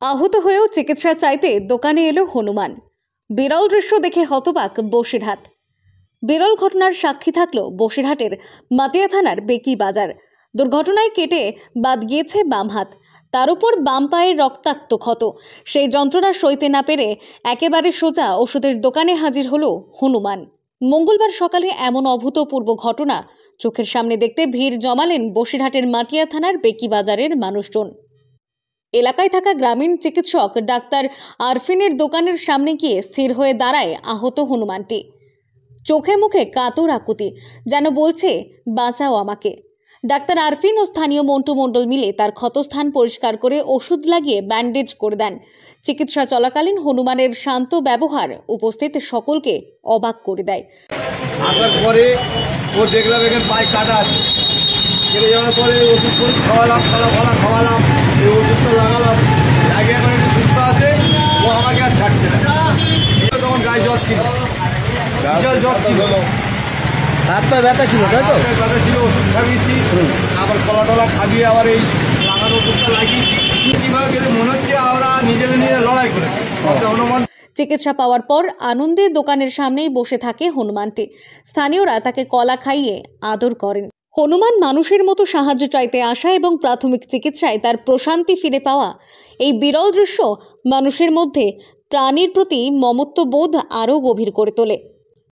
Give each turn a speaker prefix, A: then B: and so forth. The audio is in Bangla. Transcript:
A: আহত হয়েও চিকিৎসা চাইতে দোকানে এলো হনুমান। বিরল দৃশ্য দেখে হতবাক বসিরহাট। বিরল ঘটনার সাক্ষী থাকলো বসিরহাটের মাটিয়া থানার বেকি বাজার। দুর্ঘটনায় কেটে বাদ গিয়েছে বাম হাত, তার উপর বাম পায়ের রক্তাক্ত ক্ষত। সেই যন্ত্রণা সইতে না পেরে একেবারে সোজা ওষুধের দোকানে হাজির হলো হনুমান। মঙ্গলবার সকালে এমন অভূতপূর্ব ঘটনা চোখের সামনে দেখতে ভিড় জমালেন বসিরহাটের মাটিয়া থানার বেকি বাজারের মানুষজন। এলাকায় থাকা গ্রামীণ চিকিৎসক ডাক্তার আরফিনের দোকানের সামনে গিয়ে স্থির হয়ে দাঁড়ায় আহত হনুমানটি। চোখে মুখে কাতর আকুতি, যেন বলছে বাঁচাও আমাকে। ডাক্তার আরফিন ও স্থানীয় মন্টু মণ্ডল মিলে তার ক্ষতস্থান পরিষ্কার করে ওষুধ লাগিয়ে ব্যান্ডেজ করে দেন। চিকিৎসা চলাকালীন হনুমানের শান্ত ব্যবহার উপস্থিত সকলকে অবাক করে দেয়।
B: আসার পরে ও দেখলাম এখানে পায়ে কাটা আছে, কেটে যাওয়ার পরে ওষুধ করে খাওয়ালাম, খাওয়ালাম, এই ওষুধটা লাগালাম, লাগিয়ে এখন একটু সুস্থ আছে। ও আমাকে আর ছাড়ছে না। তখন গায়ে জ্বর ছিল, বিশাল জ্বর ছিল,
C: হাত পা ব্যথা ছিল, তাই তো?
B: ব্যথা ছিল, ওষুধ খাইয়েছি, আবার কলা খাবিয়ে আবার এই লাগানো ওষুধটা লাগিয়েছি। কীভাবে গেলে মনে হচ্ছে আমরা নিজেরা লড়াই করেছি। অনুমান
A: চিকিৎসা পাওয়ার পর আনন্দে দোকানের সামনেই বসে থাকে হনুমানটি। স্থানীয়রা তাকে কলা খাইয়ে আদর করেন। হনুমান মানুষের মতো সাহায্য চাইতে আসা এবং প্রাথমিক চিকিৎসায় তার প্রশান্তি ফিরে পাওয়া, এই বিরল দৃশ্য মানুষের মধ্যে প্রাণীর প্রতি মমত্ববোধ আরও গভীর করে তোলে।